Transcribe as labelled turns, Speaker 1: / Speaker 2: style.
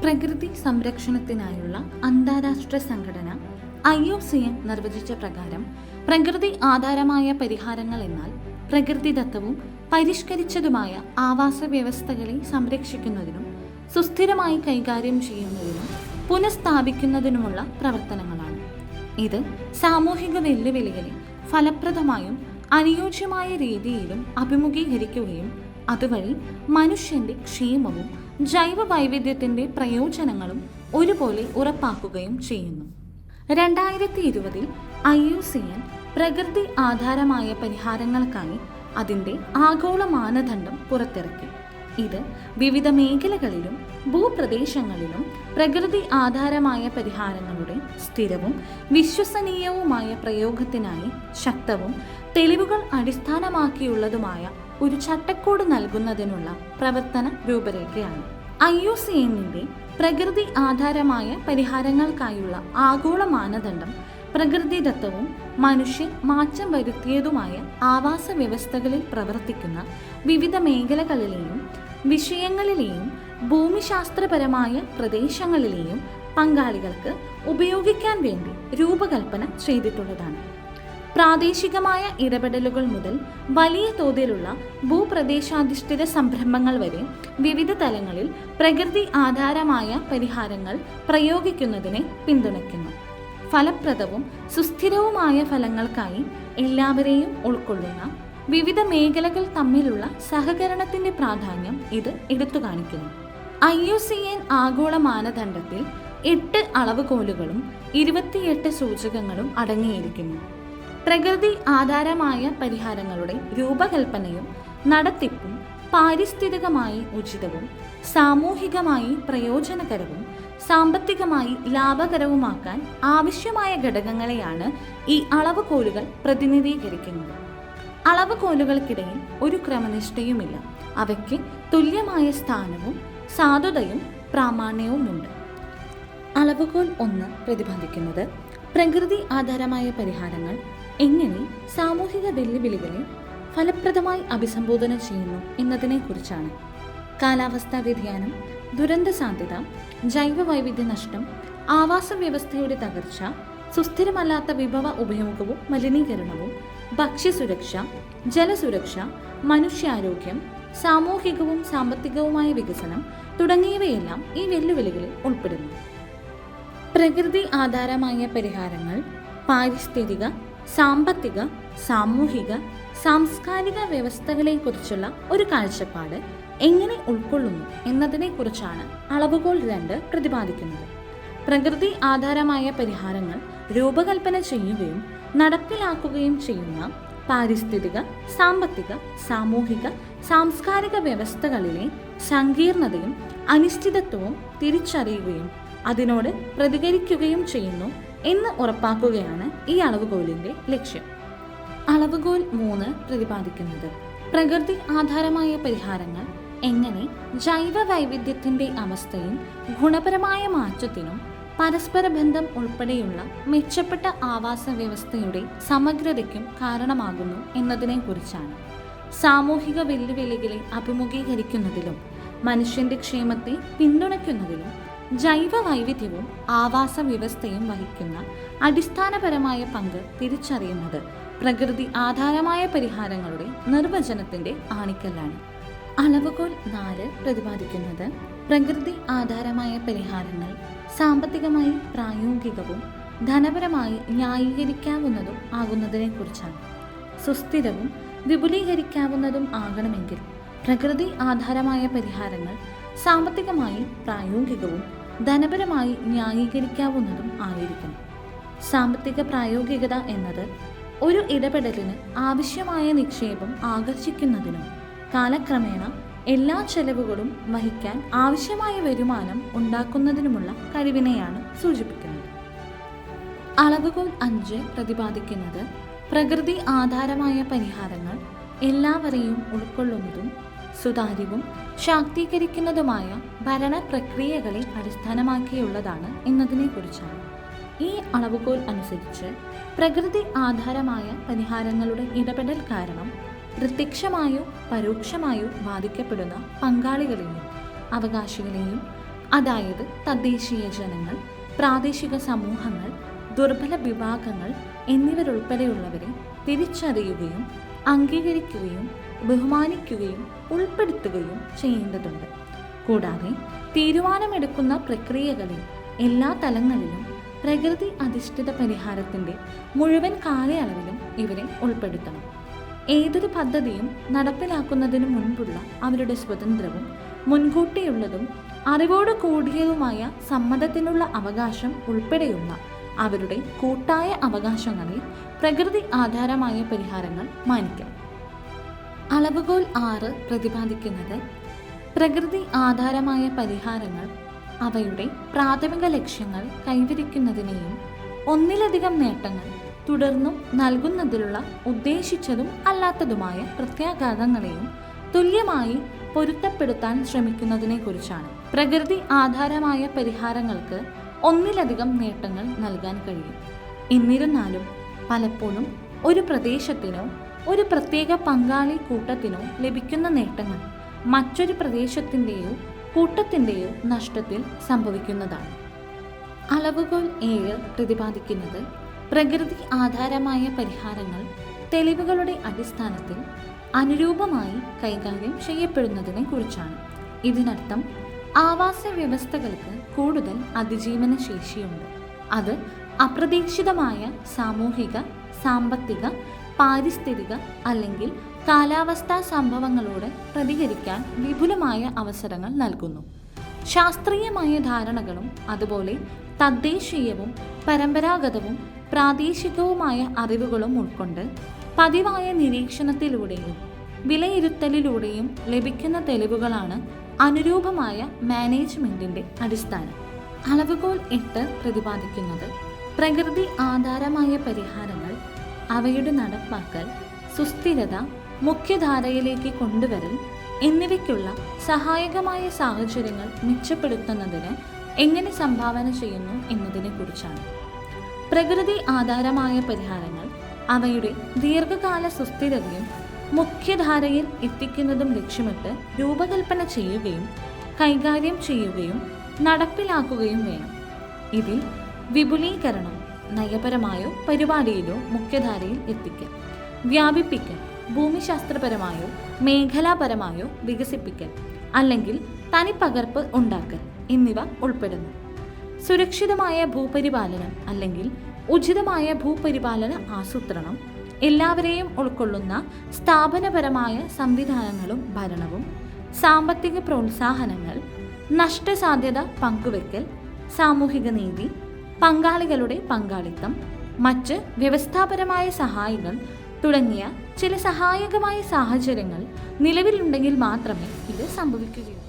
Speaker 1: പ്രകൃതി സംരക്ഷണത്തിനായുള്ള അന്താരാഷ്ട്ര സംഘടന IUCN നിർവചിച്ച പ്രകാരം പ്രകൃതി ആധാരമായ പരിഹാരങ്ങൾ എന്നാൽ പ്രകൃതിദത്തവും പരിഷ്കരിച്ചതുമായ ആവാസ വ്യവസ്ഥകളെ സംരക്ഷിക്കുന്നതിനും സുസ്ഥിരമായി കൈകാര്യം ചെയ്യുന്നതിനും പുനഃസ്ഥാപിക്കുന്നതിനുമുള്ള പ്രവർത്തനങ്ങളാണ്. ഇത് സാമൂഹിക വെല്ലുവിളികളെ ഫലപ്രദമായും അനുയോജ്യമായ രീതിയിലും അഭിമുഖീകരിക്കുകയും അതുവഴി മനുഷ്യന്റെ ക്ഷേമവും ജൈവ വൈവിധ്യത്തിന്റെ പ്രയോജനങ്ങളും ഒരുപോലെ ഉറപ്പാക്കുകയും ചെയ്യുന്നു. 2020 IUCN പ്രകൃതി ആധാരമായ പരിഹാരങ്ങൾക്കായി അതിൻ്റെ ആഗോള മാനദണ്ഡം പുറത്തിറക്കി. ഇത് വിവിധ മേഖലകളിലും ഭൂപ്രദേശങ്ങളിലും പ്രകൃതി ആധാരമായ പരിഹാരങ്ങളുടെ സ്ഥിരവും വിശ്വസനീയവുമായ പ്രയോഗത്തിനായി ശക്തവും തെളിവുകൾ അടിസ്ഥാനമാക്കിയുള്ളതുമായ ഒരു ചട്ടക്കൂട് നൽകുന്നതിനുള്ള പ്രവർത്തന രൂപരേഖയാണ്. IUCNന്റെ പ്രകൃതി ആധാരമായ പരിഹാരങ്ങൾക്കായുള്ള ആഗോള മാനദണ്ഡം പ്രകൃതിദത്തവും മനുഷ്യൻ മാറ്റം വരുത്തിയതുമായ ആവാസ വ്യവസ്ഥകളിൽ പ്രവർത്തിക്കുന്ന വിവിധ മേഖലകളിലെയും വിഷയങ്ങളിലെയും ഭൂമിശാസ്ത്രപരമായ പ്രദേശങ്ങളിലെയും പങ്കാളികൾക്ക് ഉപയോഗിക്കാൻ വേണ്ടി രൂപകൽപ്പന ചെയ്തിട്ടുള്ളതാണ്. പ്രാദേശികമായ ഇടപെടലുകൾ മുതൽ വലിയ തോതിലുള്ള ഭൂപ്രദേശാധിഷ്ഠിത സംരംഭങ്ങൾ വരെ വിവിധ തലങ്ങളിൽ പ്രകൃതി ആധാരമായ പരിഹാരങ്ങൾ പ്രയോഗിക്കുന്നതിനെ പിന്തുണയ്ക്കുന്നു. ഫലപ്രദവും സുസ്ഥിരവുമായ ഫലങ്ങൾക്കായി എല്ലാവരെയും ഉൾക്കൊള്ളുന്ന വിവിധ മേഖലകൾ തമ്മിലുള്ള സഹകരണത്തിന്റെ പ്രാധാന്യം ഇത് എടുത്തുകാണിക്കുന്നു. IUCN ആഗോള മാനദണ്ഡത്തിൽ 8 അളവുകോലുകളും 28 സൂചകങ്ങളും അടങ്ങിയിരിക്കുന്നു. പ്രകൃതി ആധാരമായ പരിഹാരങ്ങളുടെ രൂപകൽപ്പനയും നടത്തിപ്പും പാരിസ്ഥിതികമായി ഉചിതവും സാമൂഹികമായി പ്രയോജനകരവും സാമ്പത്തികമായി ലാഭകരവുമാക്കാൻ ആവശ്യമായ ഘടകങ്ങളെയാണ് ഈ അളവുകോലുകൾ പ്രതിനിധീകരിക്കുന്നത്. അളവുകോലുകൾക്കിടയിൽ ഒരു ക്രമനിഷ്ഠയുമില്ല. അവയ്ക്ക് തുല്യമായ സ്ഥാനവും സാധുതയും പ്രാമാണ്യവുമുണ്ട്. അളവുകോൽ 1 പ്രതിപാദിക്കുന്നത് പ്രകൃതി ആധാരമായ പരിഹാരങ്ങൾ എങ്ങനെ സാമൂഹിക വെല്ലുവിളികളെ ഫലപ്രദമായി അഭിസംബോധന ചെയ്യുന്നു എന്നതിനെക്കുറിച്ചാണ്. കാലാവസ്ഥാ വ്യതിയാനം, ദുരന്ത സാധ്യത, ജൈവ വൈവിധ്യ നഷ്ടം, ആവാസ വ്യവസ്ഥയുടെ തകർച്ച, സുസ്ഥിരമല്ലാത്ത വിഭവ ഉപയോഗവും മലിനീകരണവും, ഭക്ഷ്യസുരക്ഷ, ജലസുരക്ഷ, മനുഷ്യാരോഗ്യം, സാമൂഹികവും സാമ്പത്തികവുമായ വികസനം തുടങ്ങിയവയെല്ലാം ഈ വെല്ലുവിളികളിൽ ഉൾപ്പെടുന്നു. പ്രകൃതി ആധാരമായ പരിഹാരങ്ങൾ പാരിസ്ഥിതിക, സാമ്പത്തിക, സാമൂഹിക, സാംസ്കാരിക വ്യവസ്ഥകളെക്കുറിച്ചുള്ള ഒരു കാഴ്ചപ്പാട് എങ്ങനെ ഉൾക്കൊള്ളുന്നു എന്നതിനെക്കുറിച്ചാണ് അളവുകോൽ 2 പ്രതിപാദിക്കുന്നത്. പ്രകൃതി ആധാരമായ പരിഹാരങ്ങൾ രൂപകൽപ്പന ചെയ്യുകയും നടപ്പിലാക്കുകയും ചെയ്യുന്ന പാരിസ്ഥിതിക, സാമ്പത്തിക, സാമൂഹിക, സാംസ്കാരിക വ്യവസ്ഥകളിലെ സങ്കീർണതയും അനിശ്ചിതത്വവും തിരിച്ചറിയുകയും അതിനോട് പ്രതികരിക്കുകയും ചെയ്യുന്നു എന്ന് ഉറപ്പാക്കുകയാണ് ഈ അളവുകോലിന്റെ ലക്ഷ്യം. അളവുകോൽ 3 പ്രതിപാദിക്കുന്നത് പ്രകൃതി ആധാരമായ പരിഹാരങ്ങൾ എങ്ങനെ ജൈവ വൈവിധ്യത്തിന്റെ അവസ്ഥയും ഗുണപരമായ മാറ്റത്തിനും പരസ്പര ബന്ധം ഉൾപ്പെടെയുള്ള മെച്ചപ്പെട്ട ആവാസ വ്യവസ്ഥയുടെ സമഗ്രതയ്ക്കും കാരണമാകുന്നു എന്നതിനെക്കുറിച്ചാണ്. സാമൂഹിക വെല്ലുവിളികളെ അഭിമുഖീകരിക്കുന്നതിലും മനുഷ്യന്റെ ക്ഷേമത്തെ പിന്തുണയ്ക്കുന്നതിലും ജൈവ വൈവിധ്യവും ആവാസ വ്യവസ്ഥയും വഹിക്കുന്ന അടിസ്ഥാനപരമായ പങ്ക് തിരിച്ചറിയുന്നത് പ്രകൃതി ആധാരമായ പരിഹാരങ്ങളുടെ നിർവചനത്തിന്റെ ആണിക്കല്ലാണ്. അളവുകോൽ 4 പ്രതിപാദിക്കുന്നത് പ്രകൃതി ആധാരമായ പരിഹാരങ്ങൾ സാമ്പത്തികമായി പ്രായോഗികവും ധനപരമായി ന്യായീകരിക്കാവുന്നതും ആകുന്നതിനെക്കുറിച്ചാണ്. സുസ്ഥിരവും വിപുലീകരിക്കാവുന്നതും ആകണമെങ്കിൽ പ്രകൃതി ആധാരമായ പരിഹാരങ്ങൾ സാമ്പത്തികമായി പ്രായോഗികവും ധനപരമായി ന്യായീകരിക്കാവുന്നതും ആയിരിക്കണം. സാമ്പത്തിക പ്രായോഗികത എന്നത് ഒരു ഇടപെടലിന് ആവശ്യമായ നിക്ഷേപം ആകർഷിക്കുന്നതിനും കാലക്രമേണ എല്ലാ ചെലവുകളും വഹിക്കാൻ ആവശ്യമായ വരുമാനം ഉണ്ടാക്കുന്നതിനുമുള്ള കഴിവിനെയാണ് സൂചിപ്പിക്കുന്നത്. അളവുകോൽ 5 പ്രതിപാദിക്കുന്നത് പ്രകൃതി ആധാരമായ പരിഹാരങ്ങൾ എല്ലാവരെയും ഉൾക്കൊള്ളുന്നതും സുതാര്യവും ശാക്തീകരിക്കുന്നതുമായ ഭരണ പ്രക്രിയകളെ അടിസ്ഥാനമാക്കിയുള്ളതാണ് എന്നതിനെക്കുറിച്ചാണ്. ഈ അളവുകോൽ അനുസരിച്ച് പ്രകൃതി ആധാരമായ പരിഹാരങ്ങളുടെ ഇടപെടൽ കാരണം പ്രത്യക്ഷമായോ പരോക്ഷമായോ ബാധിക്കപ്പെടുന്ന പങ്കാളികളെയും അവകാശികളെയും അതായത് തദ്ദേശീയ ജനങ്ങൾ, പ്രാദേശിക സമൂഹങ്ങൾ, ദുർബല വിഭാഗങ്ങൾ എന്നിവരുൾപ്പെടെയുള്ളവരെ തിരിച്ചറിയുകയും അംഗീകരിക്കുകയും ബഹുമാനിക്കുകയും ഉൾപ്പെടുത്തുകയും ചെയ്യേണ്ടതുണ്ട്. കൂടാതെ തീരുമാനമെടുക്കുന്ന പ്രക്രിയകളിൽ എല്ലാ തലങ്ങളിലും പ്രകൃതി അധിഷ്ഠിത പരിഹാരത്തിൻ്റെ മുഴുവൻ കാലയളവിലും ഇവരെ ഉൾപ്പെടുത്തണം. ഏതൊരു പദ്ധതിയും നടപ്പിലാക്കുന്നതിനു മുൻപുള്ള അവരുടെ സ്വതന്ത്രവും മുൻകൂട്ടിയുള്ളതും അറിവോട് കൂടിയതുമായ സമ്മതത്തിനുള്ള അവകാശം ഉൾപ്പെടെയുള്ള അവരുടെ കൂട്ടായ അവകാശങ്ങളെ പ്രകൃതി ആധാരമായ പരിഹാരങ്ങൾ മാനിക്കണം. അളവുകോൽ 6 പ്രതിപാദിക്കുന്നത് പ്രകൃതി ആധാരമായ പരിഹാരങ്ങൾ അവയുടെ പ്രാഥമിക ലക്ഷ്യങ്ങൾ കൈവരിക്കുന്നതിനെയും ഒന്നിലധികം നേട്ടങ്ങൾ തുടർന്നും നൽകുന്നതിലുള്ള ഉദ്ദേശിച്ചതും അല്ലാത്തതുമായ പ്രത്യാഘാതങ്ങളെയും തുല്യമായി പൊരുത്തപ്പെടുത്താൻ ശ്രമിക്കുന്നതിനെക്കുറിച്ചാണ്. പ്രകൃതി ആധാരമായ പരിഹാരങ്ങൾക്ക് ഒന്നിലധികം നേട്ടങ്ങൾ നൽകാൻ കഴിയും. എന്നിരുന്നാലും പലപ്പോഴും ഒരു പ്രദേശത്തിനോ ഒരു പ്രത്യേക പങ്കാളി കൂട്ടത്തിനോ ലഭിക്കുന്ന നേട്ടങ്ങൾ മറ്റൊരു പ്രദേശത്തിൻ്റെയോ കൂട്ടത്തിൻ്റെയോ നഷ്ടത്തിൽ സംഭവിക്കുന്നതാണ്. അളവുകോൽ 7 പ്രതിപാദിക്കുന്നത് പ്രകൃതി ആധാരമായ പരിഹാരങ്ങൾ തെളിവുകളുടെ അടിസ്ഥാനത്തിൽ അനുരൂപമായി കൈകാര്യം ചെയ്യപ്പെടുന്നതിനെ കുറിച്ചാണ്. ഇതിനർത്ഥം ആവാസ വ്യവസ്ഥകൾക്ക് കൂടുതൽ അതിജീവന ശേഷിയുണ്ട്. അത് അപ്രതീക്ഷിതമായ സാമൂഹിക, സാമ്പത്തിക, പാരിസ്ഥിതിക അല്ലെങ്കിൽ കാലാവസ്ഥാ സംഭവങ്ങളോട് പ്രതികരിക്കാൻ വിപുലമായ അവസരങ്ങൾ നൽകുന്നു. ശാസ്ത്രീയമായ ധാരണകളും അതുപോലെ തദ്ദേശീയവും പരമ്പരാഗതവും പ്രാദേശികവുമായ അറിവുകളും ഉൾക്കൊണ്ട് പതിവായ നിരീക്ഷണത്തിലൂടെയും വിലയിരുത്തലിലൂടെയും ലഭിക്കുന്ന തെളിവുകളാണ് അനുരൂപമായ മാനേജ്മെന്റിന്റെ അടിസ്ഥാനം. അളവുകോൽ 8 പ്രതിപാദിക്കുന്നത് പ്രകൃതി ആധാരമായ പരിഹാരങ്ങൾ, അവയുടെ നടപ്പാക്കൽ, സുസ്ഥിരത, മുഖ്യധാരയിലേക്ക് കൊണ്ടുവരൽ എന്നിവയ്ക്കുള്ള സഹായകമായ സാഹചര്യങ്ങൾ മെച്ചപ്പെടുത്തുന്നതിന് എങ്ങനെ സംഭാവന ചെയ്യുന്നു എന്നതിനെക്കുറിച്ചാണ്. പ്രകൃതി ആധാരമായ പരിഹാരങ്ങൾ അവയുടെ ദീർഘകാല സുസ്ഥിരതയും മുഖ്യധാരയിൽ എത്തിക്കുന്നതും ലക്ഷ്യമിട്ട് രൂപകൽപ്പന ചെയ്യുകയും കൈകാര്യം ചെയ്യുകയും നടപ്പിലാക്കുകയും വേണം. ഇതിൽ വിപുലീകരണം, നയപരമായോ പരിപാടിയിലോ മുഖ്യധാരയിൽ എത്തിക്കൽ, വ്യാപിപ്പിക്കൽ, ഭൂമിശാസ്ത്രപരമായോ മേഖലാപരമായോ വികസിപ്പിക്കൽ അല്ലെങ്കിൽ തനിപ്പകർപ്പ് ഉണ്ടാക്കൽ എന്നിവ ഉൾപ്പെടുന്നു. സുരക്ഷിതമായ ഭൂപരിപാലനം അല്ലെങ്കിൽ ഉചിതമായ ഭൂപരിപാലന ആസൂത്രണം, എല്ലാവരെയും ഉൾക്കൊള്ളുന്ന സ്ഥാപനപരമായ സംവിധാനങ്ങളും ഭരണവും, സാമ്പത്തിക പ്രോത്സാഹനങ്ങൾ, നഷ്ടസാധ്യത പങ്കുവെക്കൽ, സാമൂഹിക നീതി, പങ്കാളികളുടെ പങ്കാളിത്തം, മറ്റ് വ്യവസ്ഥാപരമായ സഹായങ്ങൾ തുടങ്ങിയ ചില സഹായകമായ സാഹചര്യങ്ങൾ നിലവിലുണ്ടെങ്കിൽ മാത്രമേ ഇത് സംഭവിക്കുകയുള്ളൂ.